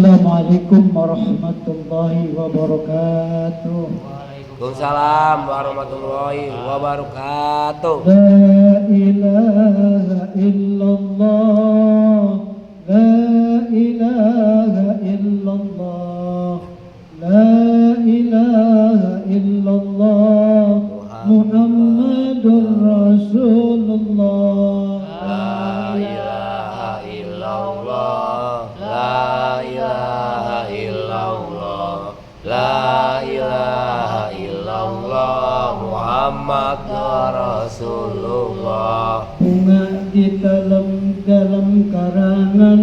Assalamualaikum warahmatullahi wabarakatuh. Waalaikumsalam warahmatullahi wabarakatuh. La ilaha illallah, la ilaha illallah, la ilaha illallah, Muhammadur Rasulullah. La ilaha illallah, la ilaha illallah, la ilaha illallah, Muhammad Rasulullah. Bunga di dalam karangan,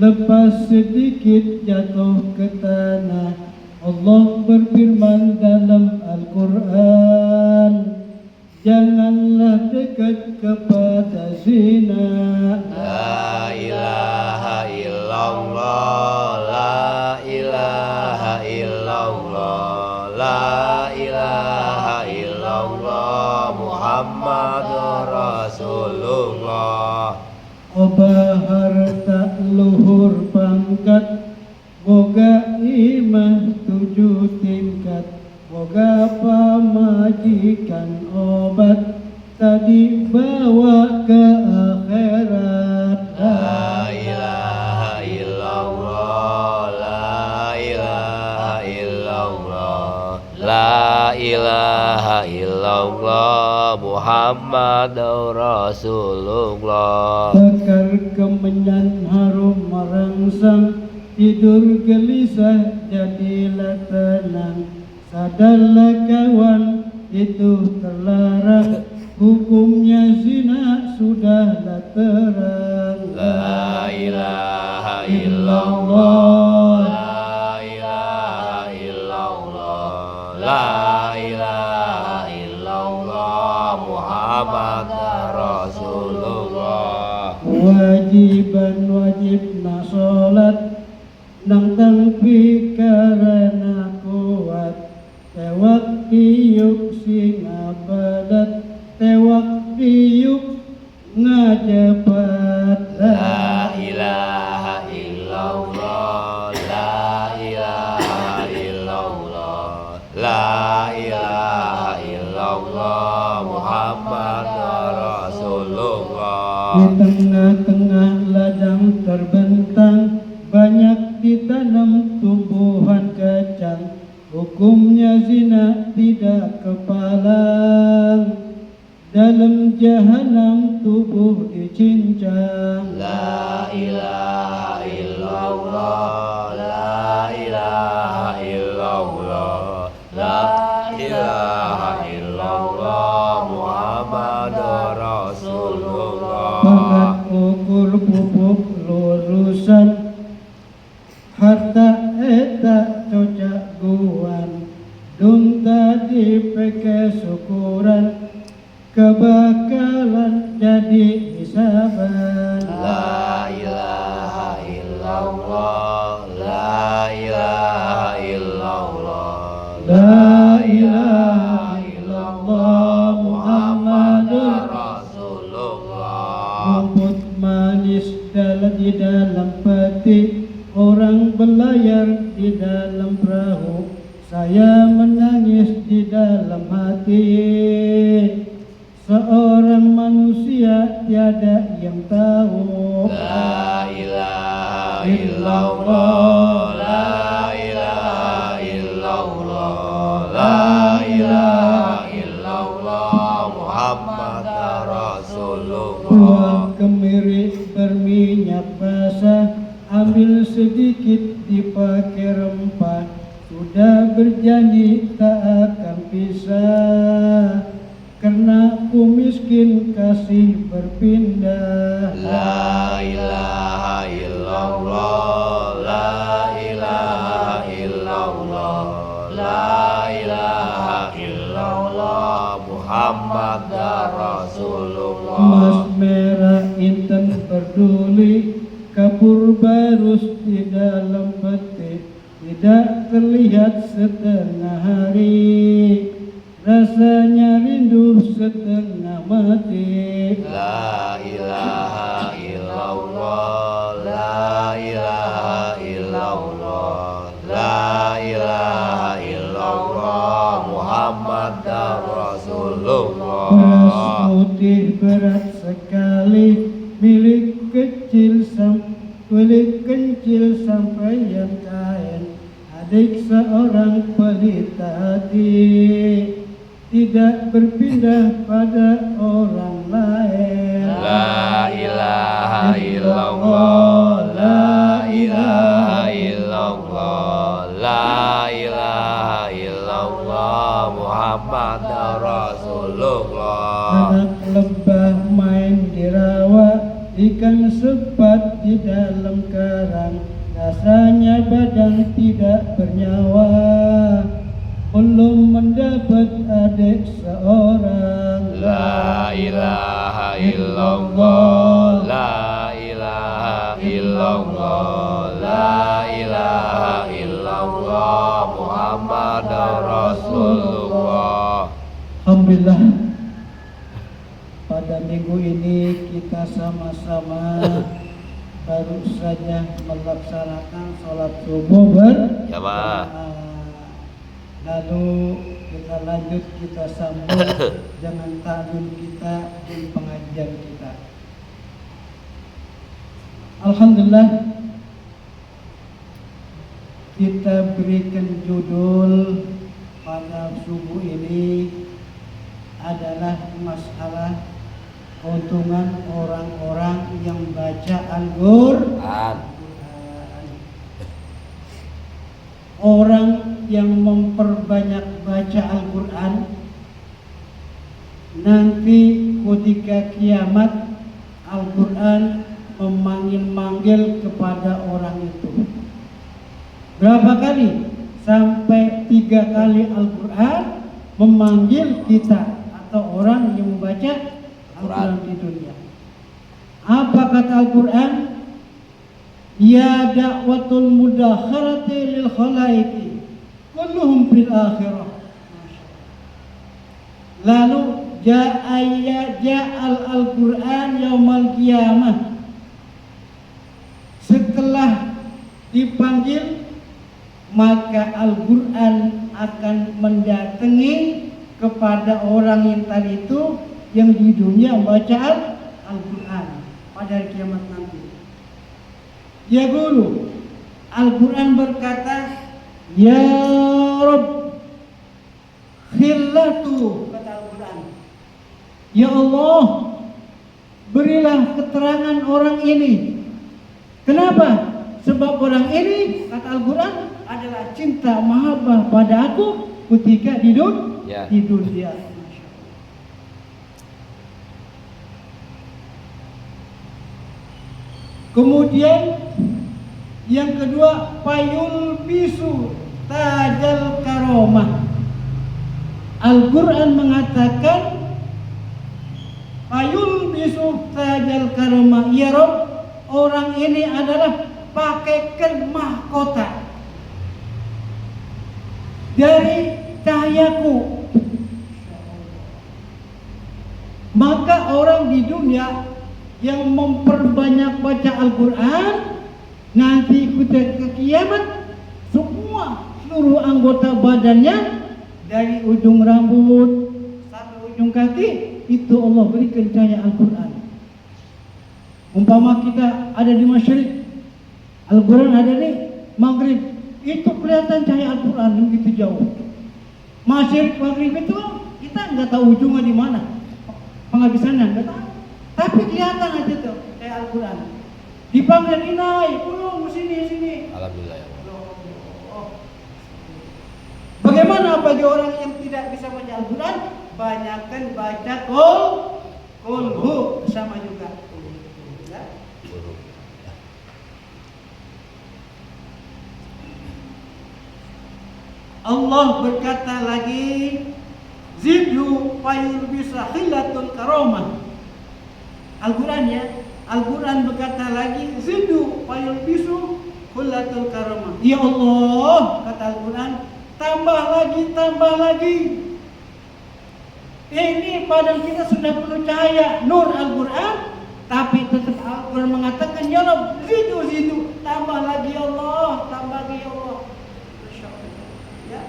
lepas sedikit jatuh ke tanah. Allah berfirman dalam Al-Quran, janganlah dekat kepada zina. La ilaha illallah, la ilaha illallah, la ilaha illallah, Muhammad Rasulullah. Obah harta luhur pangkat, boga imah 7 tingkat, boga pamajikan obat, tadi bawa ke akhirat. La ilaha illallah, la ilaha illallah, la ilaha illallah, Muhammad Rasulullah. Bakar kemenyan harum merangsang, tidur gelisah jadilah tenang. Sadarlah kawan, itu terlarang, hukumnya zina sudahlah terang. La ilaha illallah, la ilaha illallah, la ilaha illallah, Muhammad Rasulullah. Kewajiban wajibna sholat, nang tangpi karena kuat, tewak tiup sing abadat, tewak tiup ngajepat. La ilaha illallah, la ilaha illallah, la ilaha illallah, Muhammad Rasulullah. Di tengah-tengah ladang terbentang, banyak ditanam tumbuhan kacang, hukumnya zina tidak kepalang, dalam jahanam tubuh dicincang. La ilaha illallah, la ilaha illallah, la ilaha illallah, Muhammad Rasulullah. Pangat ukur pupuk lulusan, harta eta cocak guan, dun tadi peke syukuran, kebakalan jadi hisaban. La ilaha illallah, la ilaha illallah, La ilaha illallah, Muhammadur Rasulullah. rumput manis di dalam peti, orang berlayar di dalam perahu, saya menangis di dalam hati. Seorang manusia tiada yang tahu. La ilaha illallah, la ilaha illallah, la ilaha illallah, Muhammad Rasulullah. Tuang kemiri berminyak basah, ambil sedikit dipakai rempah, sudah berjanji tak akan pisah, karena aku miskin kasih berpindah. La ilaha illallah, la ilaha illallah, la ilaha illallah, Muhammad Rasulullah. Emas merah inten peduli, kapur barus di dalam peti, tidak terlihat setengah hari, rasanya rindu setengah mati. La ilaha illallah, la ilaha illallah, kecil sampai yang kain, adik seorang pelita hati, tidak berpindah pada orang lain. La ilaha illallah, la ilaha illallah, la ilaha illallah, Muhammad Rasulullah. Anak lebah main di rawa, ikan sepat di dalam karang, rasanya badan tidak bernyawa, belum mendapat adik seorang. La ilaha illallah, la ilaha illallah, la ilaha illallah, Muhammad Rasulullah. Alhamdulillah, pada minggu ini kita sama-sama baru saja melaksanakan sholat subuh Jamaah. Lalu kita lanjut, kita sambung dengan ta'lim kita dan pengajian kita. Alhamdulillah, kita berikan judul pada subuh ini adalah masalah keuntungan orang-orang yang baca Al-Qur'an. Orang yang memperbanyak baca Al-Quran, nanti ketika kiamat Al-Quran memanggil-manggil kepada orang itu. Berapa kali? Sampai 3 kali Al-Quran memanggil kita atau orang yang membaca Al-Quran di dunia. Apa kata Al-Quran? Ya da'watul mudakharati lil khalaiki kulluhum fil akhirah. Lalu ja'al al-Quran yaumal qiyamah. Setelah dipanggil, maka Al-Quran akan mendatangi kepada orang yang tadi itu yang di dunia membaca Al-Quran pada hari kiamat nanti. Ya guru, Al-Quran berkata, Ya Rabb, khillatu, kata Al-Quran. Ya Allah, berilah keterangan orang ini. Kenapa? Sebab orang ini, kata Al-Quran, adalah cinta mahabbah pada aku ketika di dunia. Kemudian yang kedua, payul bisu tajal karomah. Al-Quran mengatakan payul bisu tajal karomah. Ya Rob, orang ini adalah pakaikan mahkota dari cahayaku. Maka orang di dunia yang memperbanyak baca Al-Quran, nanti ketika kiamat, seluruh anggota badannya dari ujung rambut sampai ujung kaki itu Allah berikan cahaya Al-Quran. Umpama kita ada di masyrik, Al-Quran ada di maghrib, itu kelihatan cahaya Al-Quran begitu jauh. Masyrik maghrib itu kita nggak tahu ujungnya di mana, penghabisannya nggak tahu. Tapi kelihatan aja tuh kayak Al-Quran. Dipanggil inai, pulang sini. Alhamdulillah ya Allah. Bagaimana bagi orang yang tidak bisa baca Al-Quran? Banyakkan baca Qul sama juga. Ya? Allah berkata lagi, Zidhu fayul bisa khilatul karomah. Al-Quran ya, Al-Quran berkata lagi, Zidhu fayul bisu khulatul karamah. Ya Allah, kata Al-Quran, tambah lagi. Ini badan kita sudah penuh cahaya, nur Al-Quran, tapi tetap Al-Quran mengatakan, Ya Allah, Zidhu, tambah lagi ya Allah, tambah lagi ya Allah. Ya.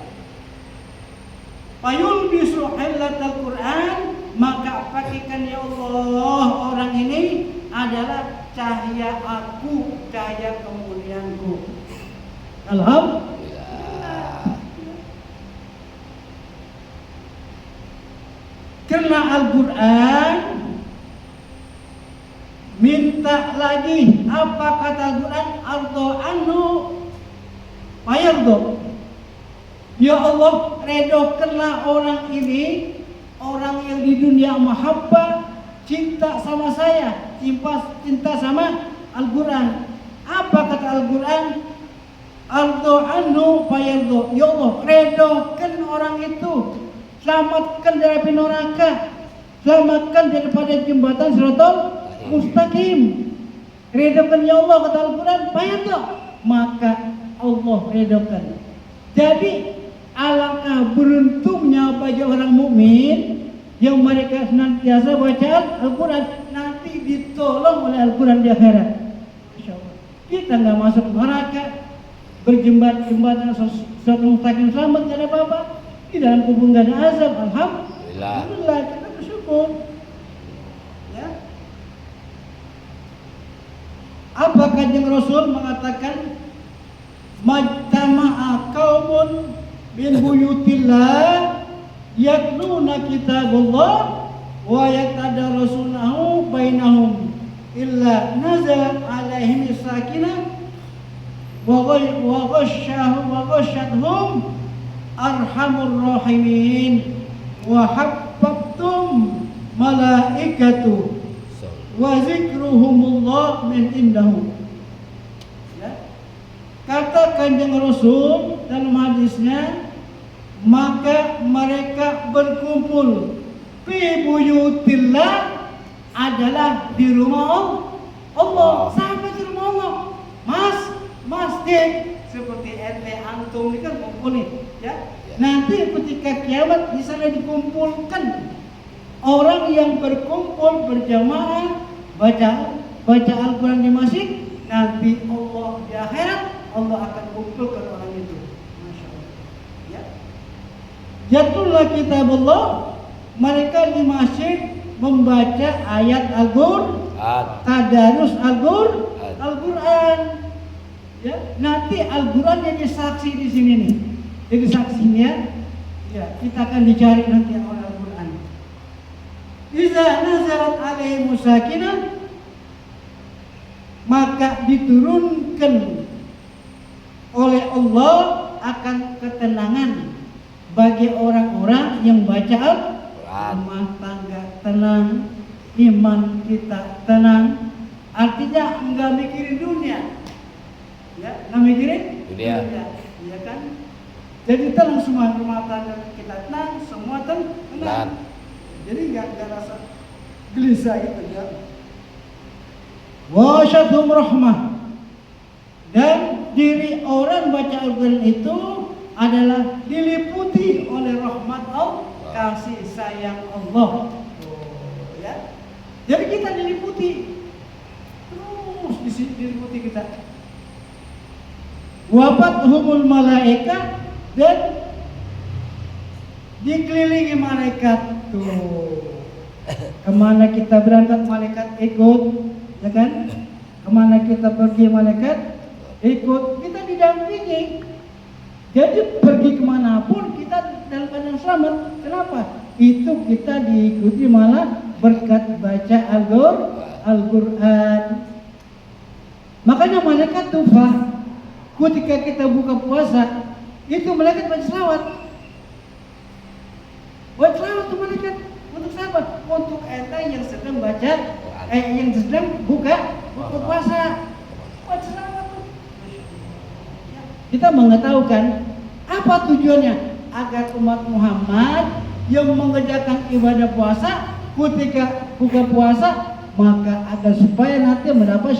Fayul bisu khilatul Quran, maka pakaikan ya Allah orang ini adalah cahaya aku, cahaya kemuliaan sayangku. Alhamdulillah. Karena Al-Quran minta lagi, apa kata Al-Quran? Ardo anhu fayardo. Ya Allah, redokanlah orang ini, orang yang di dunia mahabbah, cinta sama saya, cinta sama Al-Quran. Apa kata Al-Quran? Ardo anhu fayardo. Ya Allah, redokan orang itu, selamatkan dari api neraka, selamatkan daripada jembatan Siratal Mustaqim. Redokan ya Allah, kata Al-Quran, fayardo, maka Allah redokan. Jadi alangkah beruntungnya bagi orang mukmin yang mereka senantiasa baca Al-Quran, nanti ditolong oleh Al-Quran di akhirat. Insyaallah. Kita nggak masuk neraka, berjembatan suatu mustaqim, selamat, tidak ada apa-apa. Di dalam kubur nggak ada azab. Alhamdulillah, kita bersyukur. Ya. Apa kanjeng Rasul mengatakan? Majtama'a qaumun min buyutillah yatluna kitabullah wa yatadarasunahu bainahum illa nazalat alaihim sakinah wa ghashshahum arhamur rahimin wa habbtum malaikatu wa zikruhumullah min indahu. Kata kanjeng Rasul dalam hadisnya, maka mereka berkumpul fi buyutillah, adalah di rumah Allah. Sampai di rumah Allah, masjid seperti RT antum ini kan kumpulin, ya. Nanti ketika kiamat di sana dikumpulkan orang yang berkumpul berjamaah baca Al-Quran di masjid. Nanti Allah di akhirat, Allah akan kumpulkan orang itu. Masya Allah. Ya. Jatuhlah kitabullah, mereka di masjid membaca ayat Al-Quran, tadarus Al-Quran. Ya. Nanti Al-Quran jadi saksi di sini nih. Jadi saksinya, ya, kita akan dicari nanti oleh Al-Quran. Iza nazarat alaihi sakinah, maka diturunkan oleh Allah akan ketenangan bagi orang-orang yang baca Al-Quran. Rumah tangga tenang, iman kita tenang. Artinya enggak mikirin dunia, ya, enggak mikirin dunia, ya kan? Jadi tenang semua, rumah tangga kita tenang, semua tenang. Jadi enggak rasa gelisah gitu ya. Wa syadhum rahmah, dan diri orang baca Al-Quran itu adalah diliputi oleh rahmat Allah, kasih sayang Allah. Ya. Jadi kita diliputi terus, diliputi kita. Wafathumul malaikat, dan dikelilingi malaikat tuh. Kemana kita berangkat malaikat ikut, ya kan? Kemana kita pergi malaikat ikut, kita didampingi. Jadi pergi kemanapun kita dalam keadaan selamat. Kenapa? Itu kita diikuti malah berkat baca Al-Quran. Makanya malaikat tuh, ketika kita buka puasa, itu malaikat baca selawat. Baca selawat tuh malaikat. Untuk siapa? Untuk ente yang sedang baca, yang sedang buka puasa. Baca selawat tuh. Kita mengetahukan apa tujuannya, agar umat Muhammad yang mengerjakan ibadah puasa ketika buka puasa, maka agar supaya nanti mendapat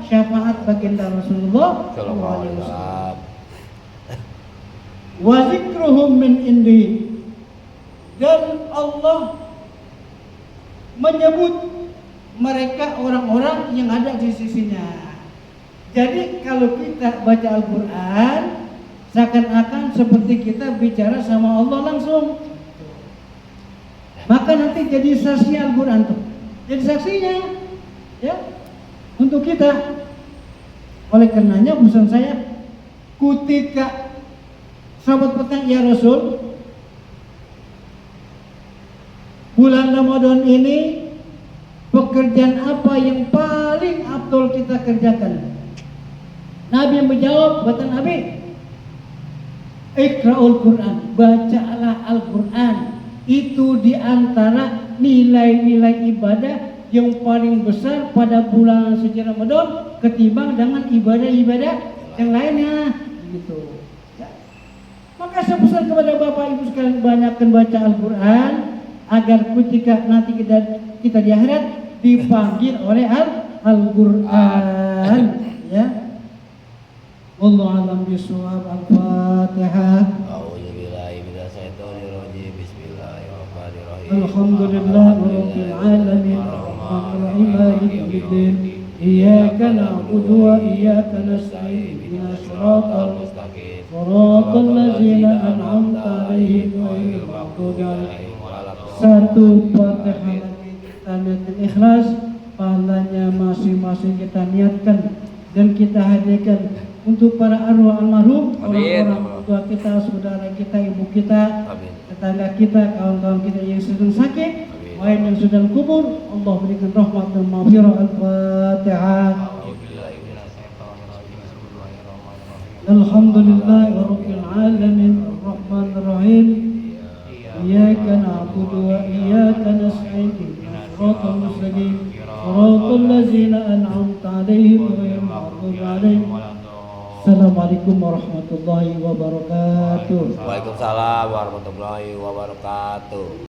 syafaat baginda Rasulullah sallallahu alaihi wasallam. Wa zikruhum min indi, dan Allah menyebut mereka orang-orang yang ada di sisinya. Jadi kalau kita baca Al-Quran, seakan-akan seperti kita bicara sama Allah langsung. Maka nanti jadi saksi Al-Quran tuh. Jadi saksinya, ya, untuk kita. Oleh karenanya pesan saya, ketika sahabat bertanya, ya Rasul, bulan Ramadan ini pekerjaan apa yang paling afdol kita kerjakan? Nabi menjawab, kata Nabi, Iqra'ul Quran, bacalah Al-Quran. Itu diantara nilai-nilai ibadah yang paling besar pada bulan suci Ramadan ketimbang dengan ibadah-ibadah yang lainnya. Gitu. Ya. Maka saya pesan kepada Bapak Ibu sekalian, banyakkan baca Al-Quran agar ketika nanti kita di akhirat dipanggil oleh Al-Quran. Ya. Wallahu a'lam bishawab. Al-Fatihah. A'udzubillahi minasyaitonirrajim. Bismillahirrahmanirrahim. Alhamdulillahirabbil alamin. Arrahmanirrahim. Maliki yaumiddin. Iyyaka na'budu wa iyyaka nasta'in. Ihdinas siratal mustaqim. Siratal ladzina an'amta 'alaihim ghairil maghdubi 'alaihim waladdallin. Satu Fatihah lagi kita niatkan ikhlas, pahalanya masing-masing kita niatkan dan kita hadirkan untuk para arwah almarhum, orang-orang tua kita, saudara kita, ibu kita, tetangga kita, kawan-kawan kita yang sedang sakit, lain yang sedang kubur, Allah berikan rahmat dan maghfirah. Al-Fatihah. Alhamdulillahirabbil alamin. Arrahmanir rahim. Iyyaka na'budu wa iyyaka nasta'in. Ihdinas siratal mustaqim. Siratal ladzina an'amta 'alaihim ghairil maghdubi 'alaihim. Assalamualaikum warahmatullahi wabarakatuh. Waalaikumsalam warahmatullahi wabarakatuh.